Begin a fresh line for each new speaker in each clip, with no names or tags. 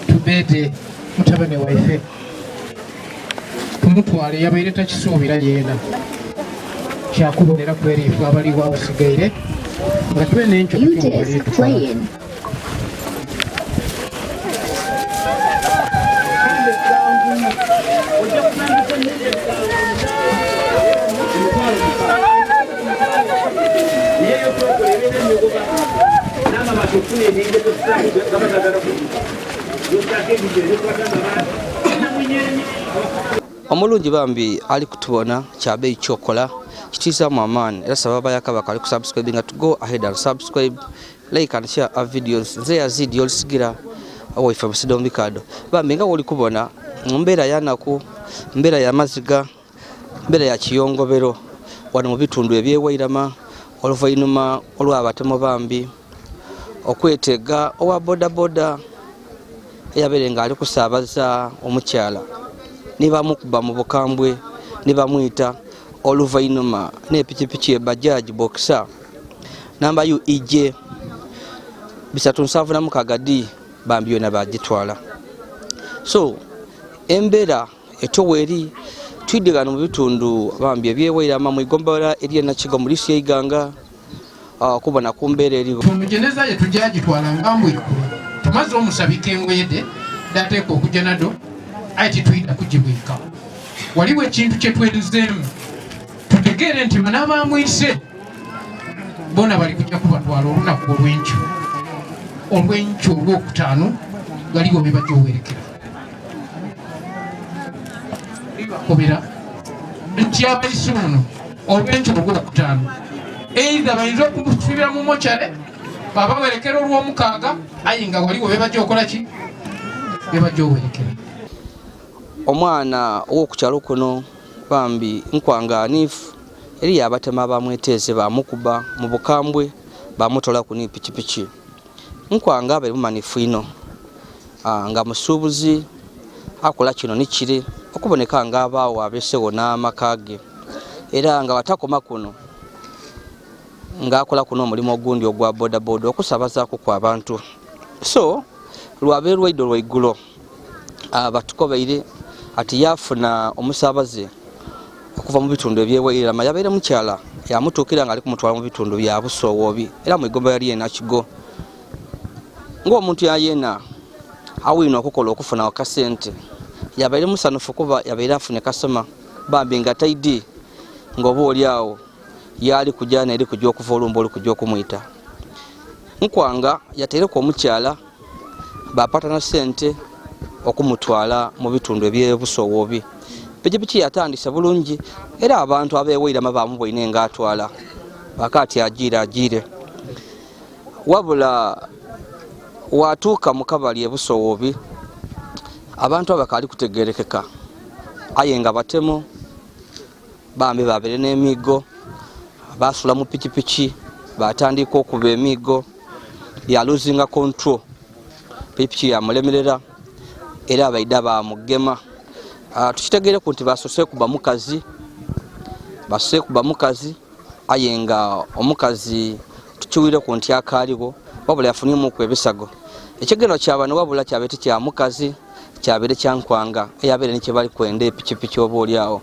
tubete mutabane waife kumutwale yabaire takisuubira yeena kyakubonera kweriifu abaliwo awusigaire nga tube n'enkyo
omulungi bambi ali kutubona kyabeeyi kyokola kitiisaamu amaani era sababa yakabaka ali kusubscribinga to go ahead and subscribe, like and share our videos. Nze Yazid Yolisigira awaife musido mbikado bambi nga woli kubona mbeera yanaku mbeera ya maziga mbeera ya kiyongobero wano mu bitundu ebyewairama oluvainuma olw'abatemu bambi okwetega owa bodaboda eyabeere nga ali kusabaza omukyala nibamukuba mu bukambwe nibamwita oluvainuma n'epikipiki ebajaji boxer namba yu ije 376 bambi yona bagitwala. So embeera etoweri twiddigano mu bitundu bambi ebyewairama mu igombawala erye nakigo mu Yolisigira E'IGANGA kubona ku mbeera eriwo
tumujeneza ye tujagitwala ngambu ikulu tumaze omusabika engwede dateeka okujja nado aiti twida kugibwika waliwo ekintu kyetweduzeemu tutegeere nti bana bamunyise bona bali kujja kubatwala olunaku olw'enkyo olwokutaano galiwo be bajja owerekera bakobera nti abaisi muno olw'enkyo olwokutaano eitha bayinza okumufibira mu mokyale babawerekera olw'omukaaga aye nga waliwo be bajja okola ki be bajja owerekera.
Omwana ow'okukyalo kuno bambi nkwanganiifu eri abatemu abamweteeze bamukuba mu bukambwe bamutola ku pikipiki nkwanga abe mumanifu ino nga musuubuzi akola kino nikiri okuboneka nga abaawo abeesewo n'amaka ge era nga watakoma kuno ng'akola kuno omulimu ogundi ogwa bodaboda okusabazaako kw'abantu. So lwabeera lwaidde olwaigulo batukobeire ati yafuna omusabaze okuva mu bitundu ebyewairama yabeere mukyala yamutuukira nga ali kumutwala mu bitundu bya busoowobi era mu igombawala lye nakigo ng'omuntu yayeena awina okukola okufuna akasente yabeere musanufu kuba yabeere afune kasoma bambi nga taidi ng'oba oliawo yali kujja n'eri kujja okuva olumba oli kujja okumuyita nkwanga yateereko omukyala bapatana sente okumutwala mu bitundu ebyebusoowobi pikipiki yatandise bulungi era abantu abeewairama bamubwine nga atwala bakati agiire wabula watuuka mu kabali ebusoowobi abantu abakaali kutegerekeka aye nga batemu bambi babeere n'emigo basula mu pikipiki batandika okuba emigo yaluzinga control pikipiki yamulemerera era abaida bamugema tukitegereku nti basose kuba mukazi aye nga omukazi tukiwireku nti akaaliwo wabula yafunimuku ebisago ekigendo kyabano wabula kyabeete kya mukazi kyabeere kyankwanga eyabeere nikye bali kwenda epikipiki oba oliawo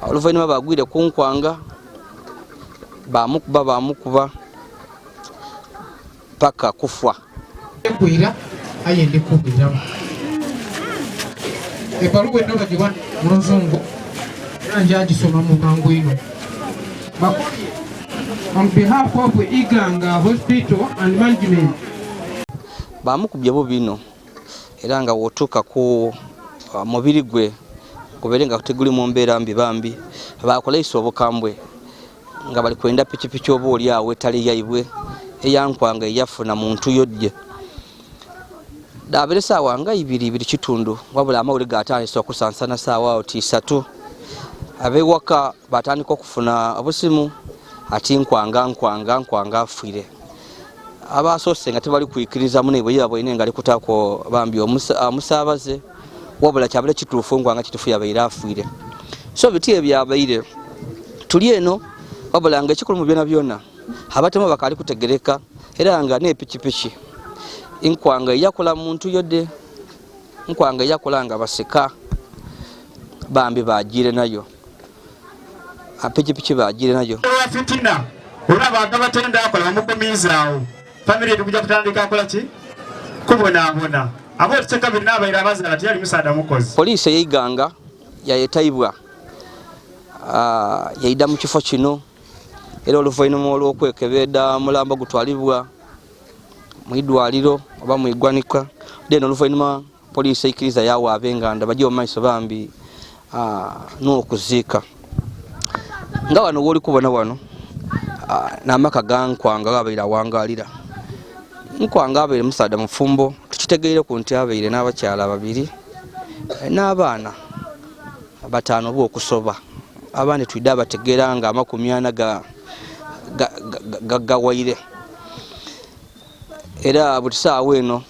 oluvainuma bagwire ku nkwanga bamukuba paka kufwa
kwira aye ndikubiramu ebaluwa eno bagiwa muluzungu era njagisoma mu mangu ino on behalf of E'IGANGA Hospital and Management
bamukubye bino era nga wotuuka ku mubiri gwe kubeere nga teguli mu mbeera mbi bambi bakoleisa obukambwe nga bali kwenda pikipiki oba oliawo etali yaibwe eyankwanga eyafuna muntu yojje dabeere saawa nga 2 kitundu wabula amawulire gatandise okusansana saawa 3 abewaka batandika okufuna obusimu ati nkwanga afiire abasoose nga tebali kwikiriza munebwe yabwe nga ali kutaako bambi omusabaze wabula kyabale kituufu nkwanga kituufu yabaire afiire. So biti ebyabaire tuli eno wabula nga ekikulu mu byona byona abatemu bakaali kutegereka era nga n'epikipiki inkwanga yakola muntu yodde nkwanga yakola nga baseka bambi bajire nayo apiki bajire nayo
fitina olaba agabatenda akola bamukomizaawo family tukujja kutandika akola ki kubonabona abo tusekabiri n'abaira abazaala tiyali musaada mukozi.
Poliisi ey'Iganga yayetaibwa yaida mu kifo kino era oluvannyuma olw'okwekebeda mulamba gutwalibwa mu idwaliro oba mu igwanika then oluvannyuma poliisi eikiriza yawa ab'Enganda bajja mu maiso bambi n'okuziika nga wano woli kubona wano n'amaka gankwanga abaire awangalira nkwanga abaire musaada mufumbo tukitegeere ku nti abaire n'abakyala babiri n'abaana bataano b'okusoba abandi twidde abategeera nga 40 gawaire era buli saawa eno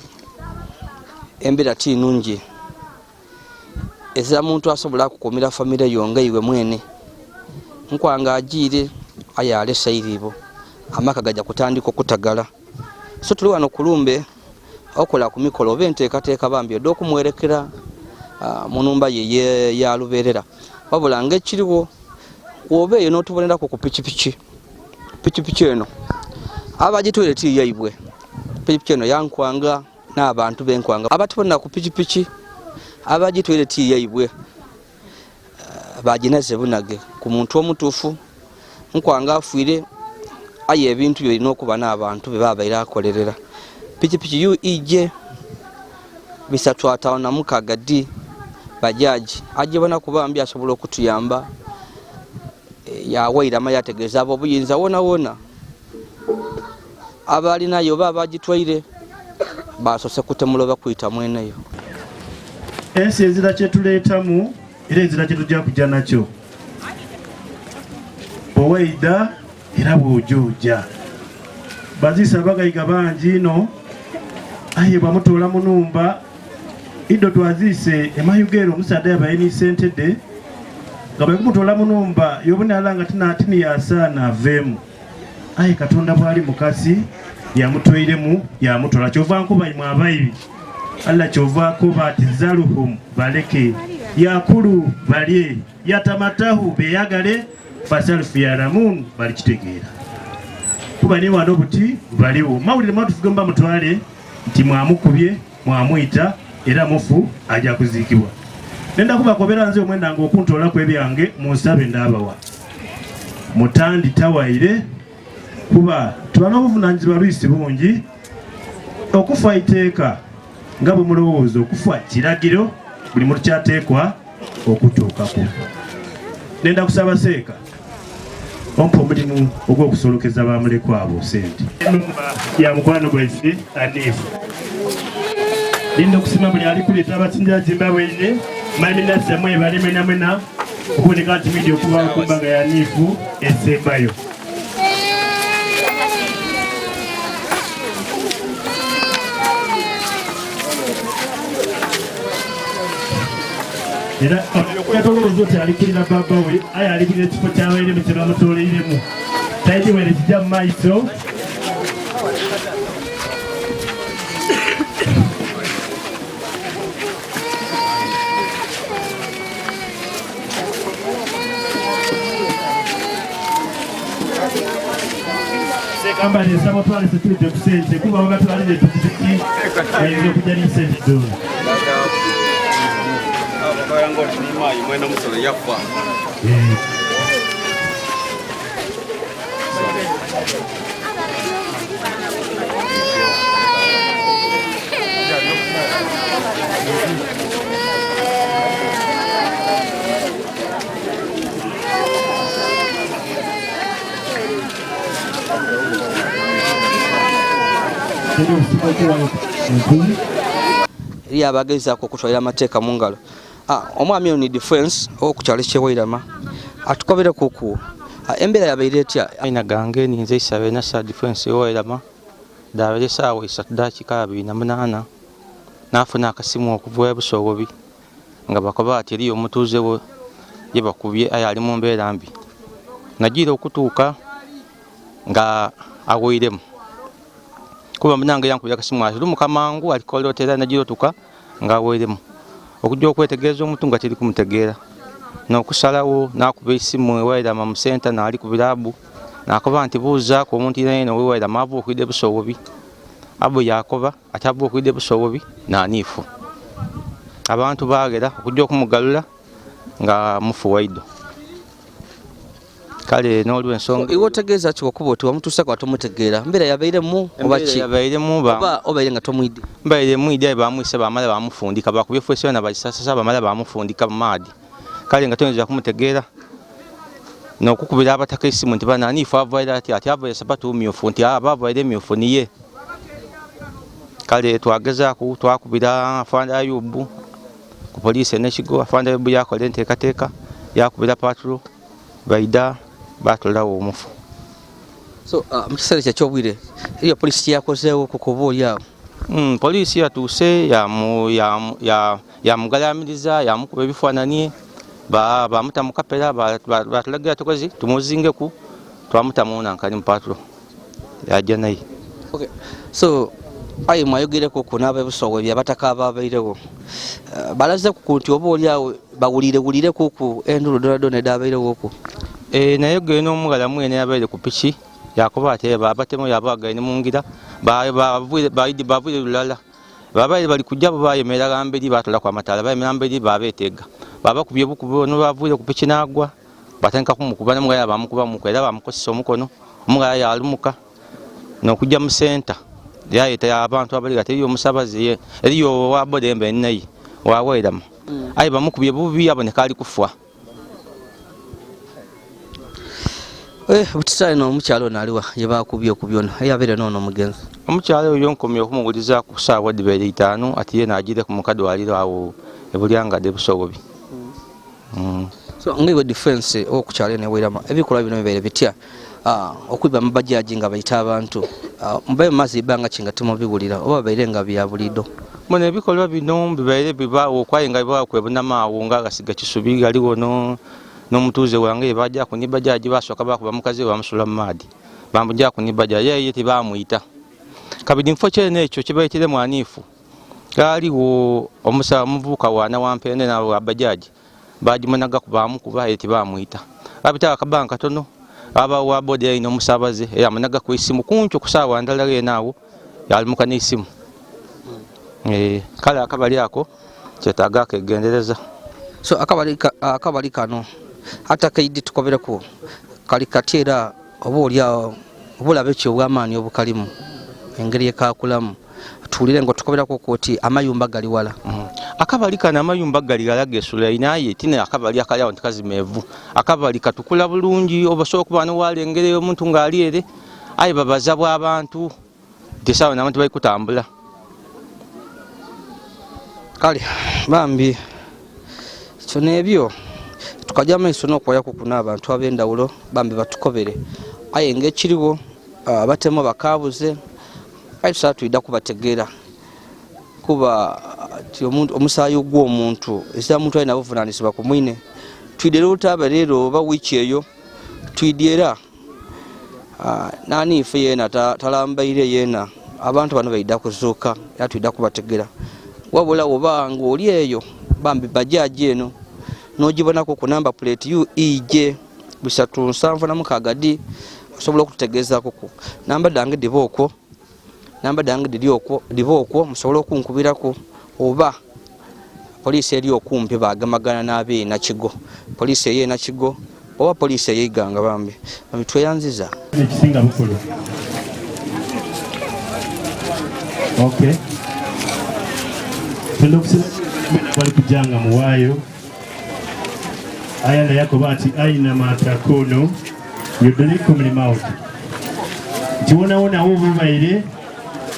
embeera ti nnungi ezira muntu asobola kukumira famire yonga iwe mwene nkwanga agiire ayale sairibo amaka gajja kutandika okutagala so tuli wano kulumbe okola ku mikolo oba enteekateeka bambi odde okumwerekera mu nnumba ye yalubeerera wabula ng'ekiriwo oba eyo n'otubonerako ku pikipiki eno abagitwere tiyaibwe pikipiki eno yankwanga n'abantu b'enkwanga abatubonera ku pikipiki abagitwere tiyaibwe baginaze bunage ku muntu omutuufu nkwanga afiire aye ebintu byolina okuba n'abantu be babaire akolerera pikipiki ije 356 ddi bajaji ajibona kubambi asobola okutuyamba yawairama yategeeza abo obuyinza wona abalinayo baba agitwaire basose kutemuloba kuyita mweneyo.
Ensi ezira kyetuleetamu era ezira kyetujja kujja nakyo bwewaida era bw'ojooja baziisa bagayiga bangi ino aye bwamutoola mu nnumba iddo twaziise emayugero omusaadde yabaye ni sentedde nga bwe kumutoola mu nnumba yobonera nga tini yasaana aveemu aye Katonda bwali mukasi yamutwairemu yamutoola kyova nkuba imwe abayibi alla kyovaako baatizaluhum baleke yakulu balye yatamatahu beyagale basalufu yalamun balikitegeera kuba ni wano buti baliwo mawulire mwatufugamba mutwale nti mwamukubye mwamuyita era mufu ajja kuziikibwa nenda kubakobera nze omwenda nga okuntoolako ebyange munsabe ndaabawa mutandi tawaire kuba tubana obuvunaanyizibwa lwisi bungi okufa iteeka nga bwe mulowooza okufa kiragiro buli muntu kyateekwa okutuukako nenda kusaba seeka ompa omulimu ogw'okusolokeza bamulekwa abo sente ennumba ya mukwano gwaife aniifu linda okusima buli ali kuleeta abasinjira Zimbabwe maminasa mwebale mwenamwena okuboneka nti midia okuba okumba nga yaniifu esembayo era yatolooza oti alikirira baba we aye alikirira ekifo kyabairemu kyebamutoleiremu tayidiwere kijja mu maiso sekamba nesaba otwale security kusente kuba bagatwalire pikipiki ayinza okujja n'esente dola yango nima imwena musolo yafa
eri abagezaako okutwalira amateeka mu ngalo omwami ono ni defense okukyalo kyewairama atukobere kuku embeera yabaire etya
aina gange ninze isabe na sa defense ewairama dabaire saawa 3:28 nafuna akasimu okuva ebusobobi nga bakoba ati eriyo omutuuze we yebakubye aye ali mu mbeera mbi nagira okutuuka nga awairemu kuba munange yankubira akasimu ati lumukamangu alikolotera nagirotuka ngaweeremu okujja okwetegereza omuntu nga teri kumutegeera n'okusalawo n'akuba esimu ewairama mu senta n'ali ku birabu n'akoba nti buuzaako omuntu yenayena owewairama ava okwidde busobobi abo yakoba ate ava okwidde busobobi n'aniifu abantu baagera okujja okumugalula nga mufu waido kale n'olw'ensonga
iwe otegeeza ki okuba oti wamutuusako atomutegeera mbeera yabairemu oba ki
yabairemu
oba obaire nga tomwidde
mbaire mwidde bamwise bamala bamufundika bakubye fwesyo na balisasa bamala bamufundika mu maadi kale nga toyinza kumutegeera n'okukubira abataka esimu nti bana aniifu avaire ati avaire sapatu mmyufu nti aba avaire mmyufu niye kale twagezaako twakubira afande Ayubu ku poliisi n'ekigo afande Ayubu yakola enteekateeka yakubira patro baida batolawo omufu
so mu kiseera ky'obwire iyo poliisi kyeyakozeewo kukuba oliawo
poliisi yatuuse yamugalamiriza yamukuba ebifaananyi bamuta mu kapera batulagira tukozi tumuzingeku twamuta munankani mu patro yajja naye
so ayi mwayogereko ku n'abebusobo byabataka ababairewo balaze ku nti oba oliawo bawulire kuku endulu donadona edabairewo ku
nayogere n'omugalamu ene yabaire ku piki yakoba ati Abatemu yabagaine mungira bavuire lulala babaire bali kujja bayemera gamberi batolako amatala bayemera mberi babeetega babakubye bukubo no bavuire ku piki nagwa batandika kumukuba n'omugala bamukuba mukwera bamukosesa omukono omugala yalumuka n'okujja mu senta yayeta abantu abali gateri omusabazi eriyo wa bodembe nayi waweerama ayi bamukubye bubi aboneka ali kufa
butisayi n'omukyalo naliwa yebakubye okubyona yabeere noono omugenzi
omukyalo oyo nkomye okumuwuliza ku ssaawa dibeere 5 ati ye naagire ku mukadwaliro awo ebulyangadde busobobi
so ngaiwe defense okukyalo neweerama ebikolwa bino bibeere bitya okwiba mu bajaji nga bayita abantu mbaye mumazi ibanga kinga temubiwulira oba babeere nga bya bulido
bona ebikolwa bino bibeere bibaawo okwaye nga bibaawo kwebunamaawo nga agasiga kisubi galiwo n'omutuuze wange bajja ku nibajaji basooka bakuba mukazi bamusula mu maadi bamujja ku nibajaji ye tebamuyita kabiri mfo kyene ekyo kibayitire mwaniifu gaaliwo omuvubuka wana wampende nabo abajaji bagimunaga kubamukuba ye tebamuyita abita akabanka katono aba wa bodi yino omusabaze yamunaga ku isimu kuncho kusaawa ndala yenaawo yalimuka n'isimu kale akabali ako kyetaaga akegendereza
so akabali kano hata kaidi tukobereko kali katera oba oliawo obulabe kyo obwamaani obukalimu engeri ekakulamu tuwulire ngo tukoberako koti amayumba gali wala
akabali kana amayumba gali galagesula inaye tina akabali akalyawo ntikazimevu akabali katukula bulungi obasobola okuba n'owalengereyo omuntu ng'ali ere aye babaza bw'abantu tesawa n'abantu bali kutambula
kale bambi kyo n'ebyo tukajja amaiso n'okwayako kuna abantu ab'endawulo bambi batukobere aye ng'ekiriwo Abatemu bakaabuze aye tusaa tuyidda kubategeera kuba omusaayi gw'omuntu eza muntu alina buvunaanyizibwa ku mwine twidde lutaaba leero oba wiiki eyo twiddyera naani ife yeena talambaire yeena abantu bano baidda kuzuuka era twidda kubategeera wabula oba ng'oli eyo bambi bajaji eno n'ogibonako ku namba plate UEJ 376D osobola okututegeezaako ku namba dange dibooko namba dange dibooko musobola okunkubirako oba poliisi eri okumpi bagamagana n'abe nakigo poliisi eye nakigo oba poliisi eyeiganga bambi tweyanziza
ekisinga bukulu okay bali kujanga muwaayo ayala yako bati aina matakono yuduliku mlimauti ntiwonawona wo bubaire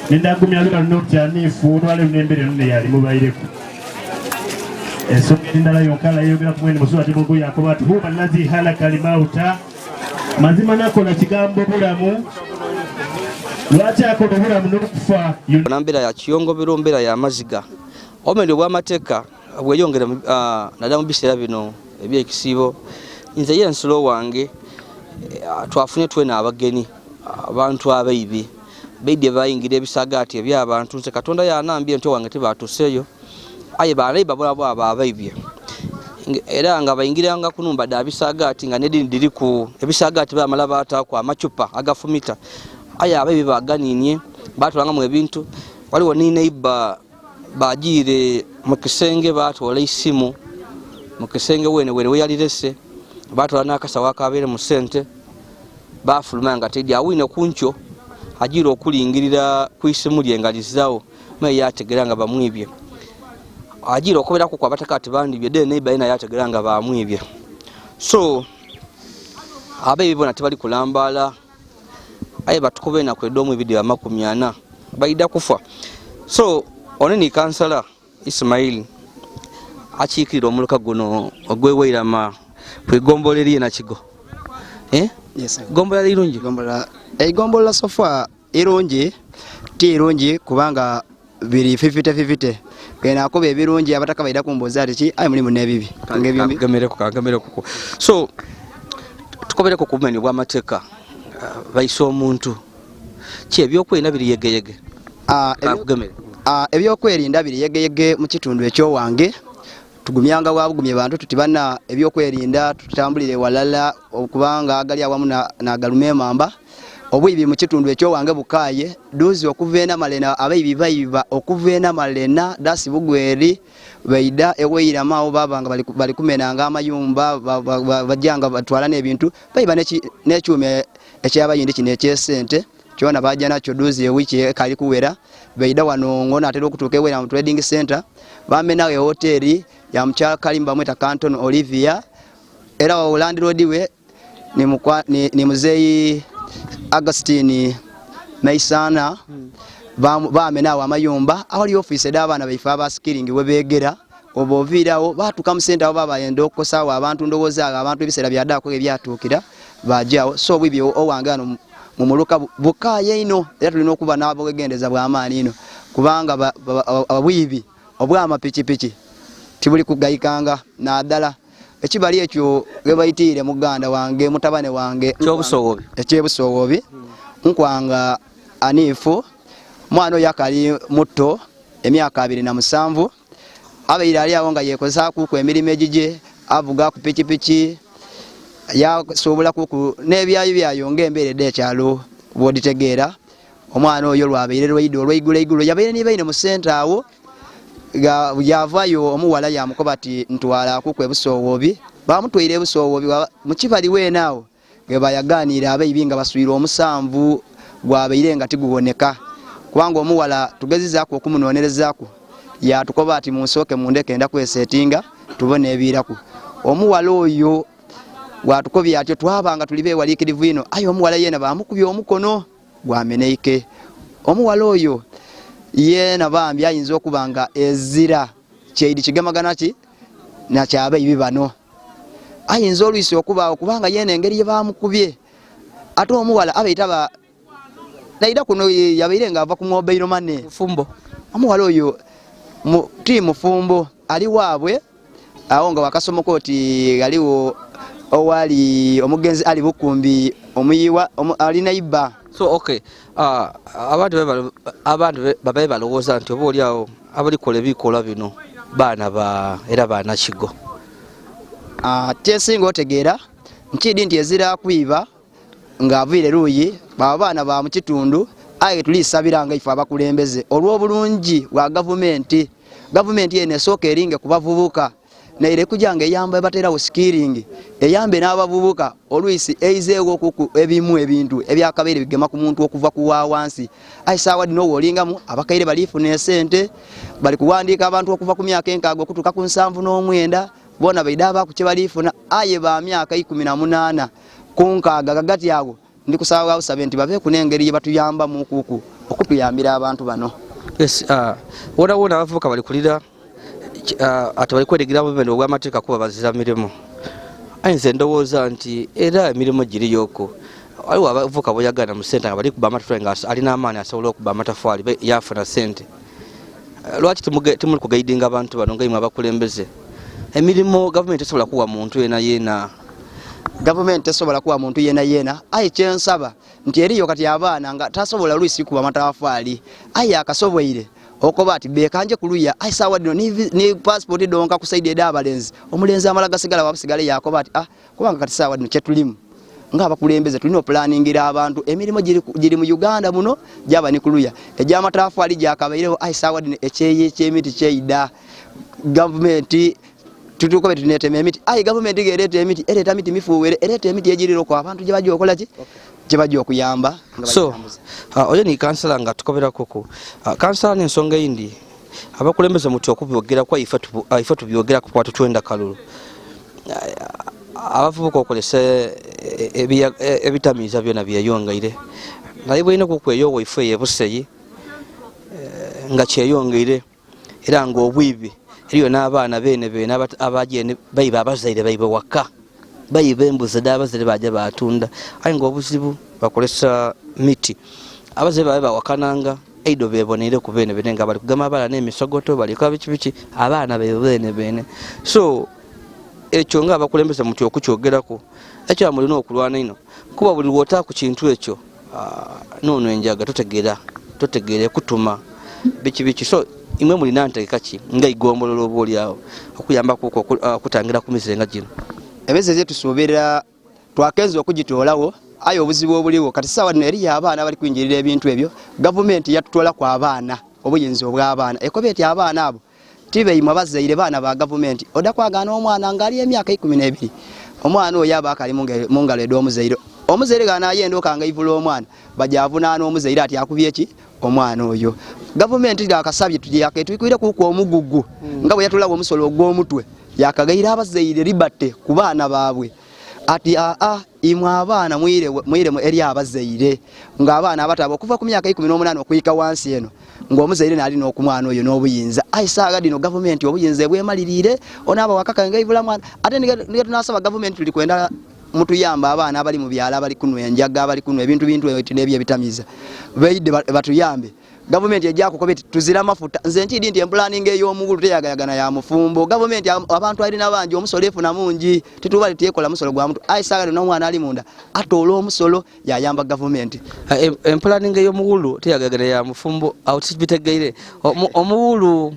nendagumya luka lunokyanifu olwale lunembere nune yali mubaireko esogeri ndala yonkala yogera kumwene musuwa timugu yakoba ati huba nazi halaka limauta mazima nakola kigambo bulamu lwaki akola obulamu n'okufa
nambeera ya kiyongobero mbeera ya maziga omendo bw'amateeka bweyongera naddala mu biseera bino ebyekisiibo nze ye ensolo wange twafunye twena abagenyi abantu abaibi beidye bayingira ebisagaati eby'abantu nze Katonda yanambye nti wange tebatuuseeyo aye balayba bwabo abaibye era nga bayingiranga kunumba da bisagaati nga nedini diri ku ebisagaati bamala baataku amacupa agafumita aye abaibye baganinie batwalanga mu ebintu waliwo ni neighbor bajire mu kisenge batwala isimu mu kisenge wene weyalirese batwala n'akasawo akabeere mu sente bafuluma nga tedi awine kuncho ajira okulingirira ku isimu lye nga lizawo maye yategera nga bamwibye ajira okubeerako kwa batakati bandibye de neighbor ina yategera nga bamwibye so abaibye bona tebali kulambala aye batukobe na kwedomu video ya 40 baida kufa so oneni kansala Ismail achikirira omuluka guno ogweweirama kwegomboleri na kigo
yes
gombola lirungi
gombola sofa irungi ti irungi kubanga biri 50-50 kena akobe ebirungi abataka baida kumboza ati ayi mulimu nebibi
kangemereko so tukobereko kumenya bw'amateeka bayise omuntu ki ebyokwerinda biri yegeyege
ebyokwerinda biri yegeyege mu kitundu ekyowange tugumyanga wabugumye bantu tutibana ebyokwerinda tutambulire walala okubanga agali awamu n'agalume mamba obwibi mu kitundu ekyowange bukaye duzi okuveena malena abayibi bayiba okuveena malena dasi bugweri baida eweiramawo babanga bali kumenanga amayumba bajanga batwala n'ebintu bayiba n'ekyume ekyabayindi kino ekyesente kyona bajja nakyo duzi ewiki kali kuwera baida wano ngona atera okutuuka ewera mu trading center bamena e hoteli ya mukyala Kalimba mweta Canton Olivia era wa Land Road we ni muzeyi Agustine Maisana bamena wa mayumba awali office d'abana baifa abaskiringi webegera obovirawo batuka mu center abo babayenda okukosawo abantu ndowoza abantu ebisera byadako ebyatukira bajawo so bwibi owangano mu muluka bukaye ino era tulina okuba nabo gegendeza bw'amaani ino kubanga abwibi obwama piki tibuli kugayikanga nadala ekibali ekyo gebayitire muganda wange mutabane wange ekyebusowobi nkwanga anifu mwana yakali muto emyaka 27 abaira ali awo nga yekoza ku emirimu ejije avuga ku piki ya sobola ku nebyayo byayonga emberede ekyalo boditegeera omwana oyo lwabeire lwaido lwaigulo yabeire ni baine mu center awo yavayo omuwala yamukobati ntwala ku kwebusowobi bamutwire ebusowobi mu kibali wenaawo gebayaganira abayibinga baswira omusanvu gwabeire nga tiguwoneka kubanga omuwala tugezizaako okumunonerezaako yatukobati munsoke mundeke enda kwesetinga tubone ebiraku omuwala oyo watukobye atyo twabanga tulibe walikirivu ino ayo omuwala yena bamukubye omukono gwameneike omuwala oyo yena bambi ayinza okubanga ezira kyeidi kigemagana ki nakyaba ibi bano ayinza olwisi okubaawo kubanga yena engeri ye bamukubye ate omuwala abaitaba naida kuno yabaire nga ava ku mobile money
fumbo
omuwala oyo mu timu fumbo ali waabwe awo nga wakasomoko oti galiwo owali omugenzi ali bukumbi omuyiwa ali naiba
so okay abantu babaye balowooza nti oba oliawo abalikola ebikola bino baana era baana kigo tesinga otegeera nkidi nti ezira kwiba ng'aviire luuyi baana ba mu kitundu aye tulisabiranga ife abakulembeze olw'obulungi bwa gavumenti yene esooka eringe ku bavubuka naire kujanga eyamba baterawo skilling eyambe n'abavubuka olwisi eizeewo kuku ebimu ebintu ebyakabeere bigema ku muntu okuva kuwa wansi aisawa dino wolingamu abakaire balifuna esente bali kuwandika abantu okuva ku myaka enkaago okutuka ku 79 bona baidaba ku kyebalifuna aye ba myaka 18 kunkaaga gagati yago ndi kusawa 70 bave kunengeri batuyamba mu kuku okutuyambira abantu bano yes wona abavubuka bali kulira atawali kwedegira mu bendo bw'amateeka kuba bazira mirimo ayinze ndowooza nti era emirimu giri yoko waliwo abavuka boyagana mu sente abali kuba amatafali nga alina amaani asobola okuba amatafali yafuna sente lwaki timuli kugaidinga abantu bano nga imwe abakulembeze emirimu gavumenti esobola kuwa muntu yena
Government tesobola kuwa muntu yena ayi kyensaba nti eriyo kati abaana nga tasobola luisi kuba matafaali ayi akasoboire okoba ati bekanje kuluya ayi sawa dino ni passport donka kusaidie dabalenzi omulenzi amala gasigala wabusigale yakoba ati kubanga kati sawa dino kyetulimu nga abakulembeze tulino planningira abantu emirimo giri mu Uganda muno jaba ni kuluya eja matafaali jakabaireho ayi sawa dino ekyeye kyemiti kyeida government tutukobe tuneteme emiti ayi government gerete emiti ereta miti mifuwere ereta emiti ejiriro kwa abantu je bajo okola ki je bajo okuyamba
so oyo ni kansala nga tukobera koko kansala n'ensonga yindi abakulembeze muti okubyogera kwa ifa tubyogera ku kwatu twenda kalulu abavubuka okolesa ebitamiiza byona byeyongeire naye bwine kukweyo ife yebuseyi nga kyeyongeire era nga obwibi eriyo n'abaana bene abajene bayiba abazaire bayiba waka bayiba embuzi abazaire baje batunda ayi nga obuzibu bakolesa miti abazaire babe bawakananga eido bebonere ku bene nga bali kugama abana n'emisogoto bali kwa biki abaana bene so ekyo nga abakulembeze muti okukyogerako ekyo amulina okulwana ino kuba buli wota ku kintu ekyo nono enjaga totegere kutuma biki so imwe mulina ntegeka ki nga igombololo boli awo okuyamba kutangira ku mizenga gino
ebeze zetu tusoberera twakenze okugitolawo ayo obuzibu obuliwo kati sawa dino eri abaana bali kwinjirira ebintu ebyo government yatutola kwa abaana obuyinzi obw'abaana ekobeti abaana abo tibe imwe abazaire baana ba government odakwagana omwana ngali emyaka 12 omwana oyo abakali mungalo edo omuzaire gana yendo kanga ivula omwana bajavunana omuzaire ati akubye ki omwana oyo government yakasabye tujyake tukwire kuko omugugu nga bwe yatulawo omusolo ogw'omutwe yakagaira abazaire libate ku baana baabwe ati imwe abaana mwire eri abazaire nga abaana abatabo kuva ku myaka 18 okuyika wansi eno ng'omuzaire nali n'okumwana oyo n'obuyinza aisaaga dino government obuyinza bwemalirire onaba wakakanga ivula mwana ate nige tunasaba government tuli kwenda mutuyamba abaana abali mu byala abali kunwa enjaga abali kunwa ebintu ebyo bitamiza beide batuyambe government ejako kobeti tuzira mafuta nze ntidi ndi planning ey'omugulu teyagayagana ya mufumbo government abantu alina bangi omusolefu na mungi titubali tekola musolo gwa muntu aisaaga dino mwana ali munda atolo omusolo yayamba government
planning ey'omugulu teyagayagana ya mufumbo outbitegeire omugulu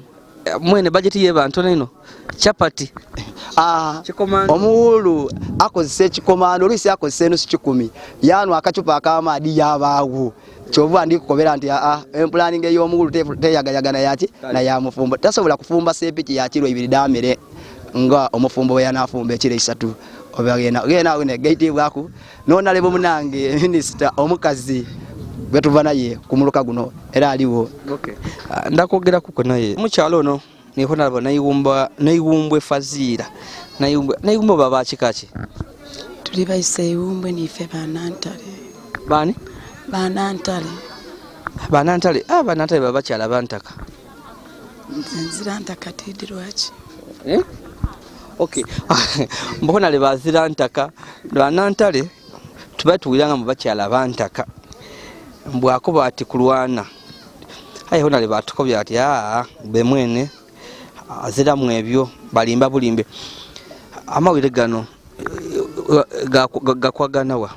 mwene budget y'ebantu nino chapati
omuwulu akozese kikomando lisi akozese no 10 yanu akacupa akamadi yabawo chovu ndi kukobera nti planning ey'omugulu teyagayagana yaki na ya mufumbo tasobola kufumba sepiki ya kilo 2 damere nga omufumbo yanafumba ekiro 3 obagena ne gate bwako nona lebo munange minister omukazi betuva naye kumuluka guno era aliwo
ndakogera kuko naye mukyalo no niho nabo nayiwumbwe fazira nayiwumbwe baba kikachi
tuli bayise yiwumbwe nife banantale
bani
banantale
banantale baba kyala bantaka
nzira ntaka tidirwachi
okay mbona le bazira ntaka banantale tubatuwiranga mu bakyala bantaka mbwako bati kulwana ayo nale batukobya ati bemwene azira mwebyo balimba bulimbe amawire gano gakwaganawa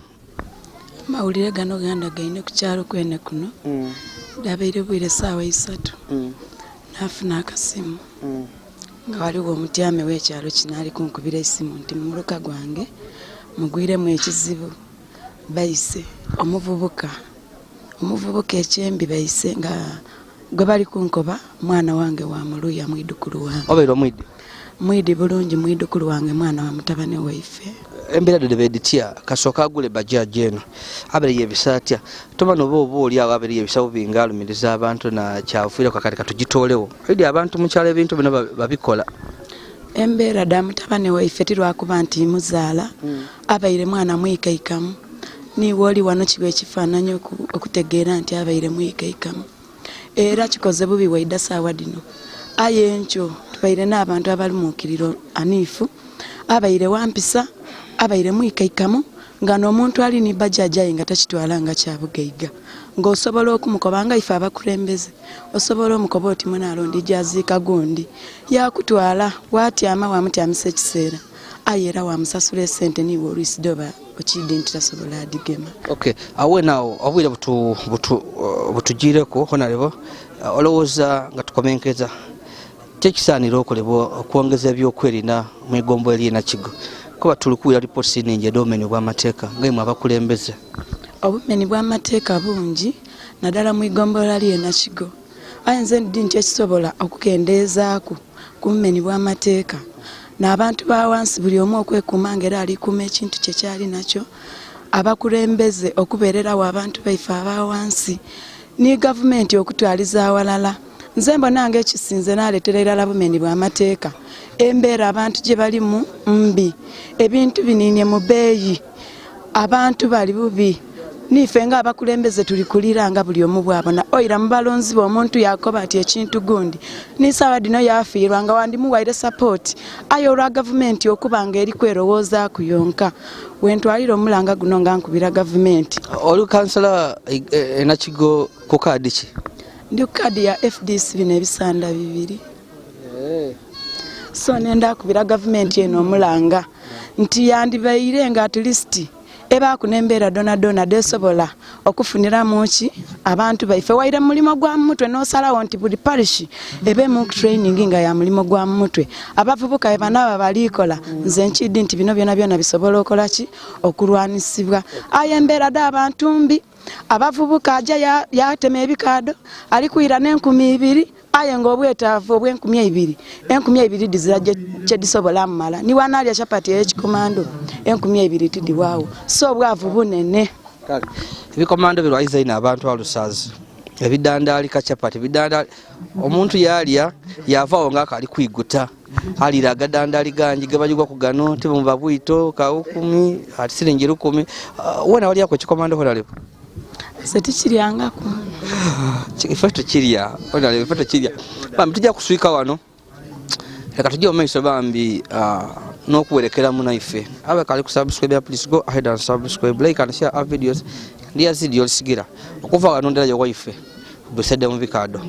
mawulire gano ganda gaine ku kyalo kwene kuno dabeire bwire sawa 3 nafuna akasimu nga waliwo omutyame w'ekyalo kinali kunkubira esimu nti mumuruka gwange mugwiremu ekizibu bayise omuvubuka ekyembi bayise nga gwe bali kunkoba mwana wange wa muluya mwidukulu wange
obeiro mwidi
bulungi mwidukulu wange mwana wa mutabane waife
embera de beditia kasoka agule bajaje eno abere yebisatya toma nobo oli abere yebisawo bingalumiriza abantu na kyafuira kakati katugitolewo idi abantu mukyalo ebintu bino babikola
embera da mutabane waife tirwakuba nti muzaala abaire mwana mwikaikamu ni woli wano kibe kifaananyi okutegeera nti abaire mwikaikamu era kikoze bubi waida sawa dino aye encho tubaire n'abantu abali mu kiriro anifu abaire wampisa abaire mwikaikamu nga n'omuntu ali ni bajaja nga takitwala nga kyabugeiga ng'osobola okumukobanga ife abakulembeze osobola omukoba oti mwana alondi jaziika gundi yakutwala watyama wamutyamisa ekiseera ayera wa musasula sente niwe olwisidoba okidde nti tasobola adigema.
Okay, awe naawo obwire butugireko honorable olowooza nga tukomenkeza kyekisaanira okolebwa okwongeza ebyokwerinda mu igombo ery'enakigo kuba tuli kuwulira lipooti nningi ed'obumenyi bw'amateeka ngaimwe abakulembeze.
Obumenyi bw'amateeka bungi naddala mu igombola ly'enakigo aye nze ndi nti ekisobola okukendeezaaku ku bumenyi bw'amateeka n'abantu ba wansi buli omu okwekuuma ng'era alikuuma ekintu kye kyali nakyo abakulembeze okubeererawo abantu baife aba wansi ni gavumenti okutwaliza awalala. Nze mbona ng'ekisinze n'aleetera erala bumenyi bw'amateeka embeera abantu gye balimu mbi ebintu biniinye mu bbeeyi abantu bali bubi nife nga abakulembeze tuli kulira nga buli omu bwabona oyira mu balonzi omuntu yakoba ati ekintu gundi nisaawa dino yafiirwa nga wandimuwaire support aye olwa gavumenti okuba nga eri kwerowooza ku yonka wentwalira omulanga guno nga nkubira gavumenti.
Oli kansala enakigo ku kaadi ki?
Ndi ku kaadi ya FDC bino ebisanda 2. So nenda akubira gavumenti eno omulanga nti yandibaire nga at least eba kunembeera dona desobola okufunira muki abantu baife waire mulimo gwa mutwe n'osalawo nti buli parish ebe mu training nga ya mulimo gwa mutwe abavubuka ebanaba balikola nze nkiddi nti bino byona bisobola okola ki okulwanisibwa aye embeera d'abantu mbi abavubuka aja yatema ebikaado ali kwira n'2,000 aye ng'obwetaavu obw'2,000 dizira gye disobola mumala ni wanaalya chapati y'ekikomando 2,000 tidiwaawo so obwavu bunene.
Ebikomando birwayiza ino abantu alusaazi ebidandaali ka chapati ebidandaali omuntu yaalya yavaawo ng'akali kwiguta alira agadandaali gangi gabajugwa ku gano tibumva bwito kawo 10 ati siringi 10 wona walyako ekikomando honalepo
setikiryangaku
ife tukirya honalepo ife tukirya bambi tujja kuswika wano leka tujja omaiso bambi n'okuwerekera munaife abe kali ku subscribe please go ahead and subscribe like and share our videos ndi Yazid Yolisigira okuva wano ndera waife dusede mu bikaado.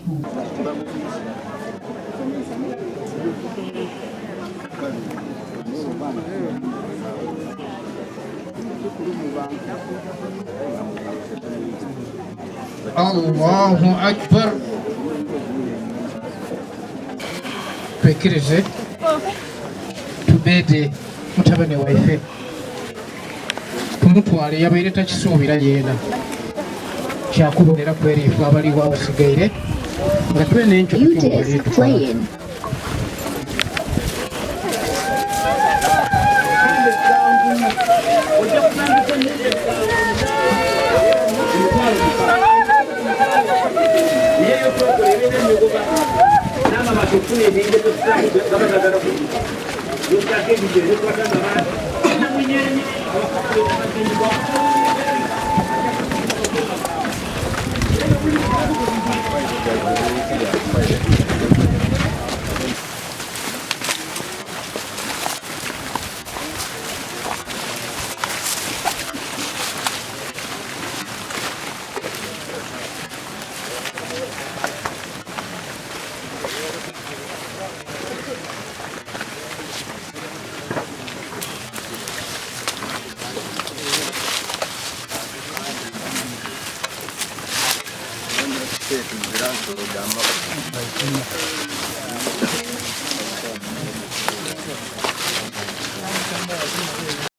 Allahu Akbar. Twekirize tubede mutabane waife tumutwale yabaire takisuubira yeena kyakubonera kweriifu abaliwo awasigaire nga tube n'enkyo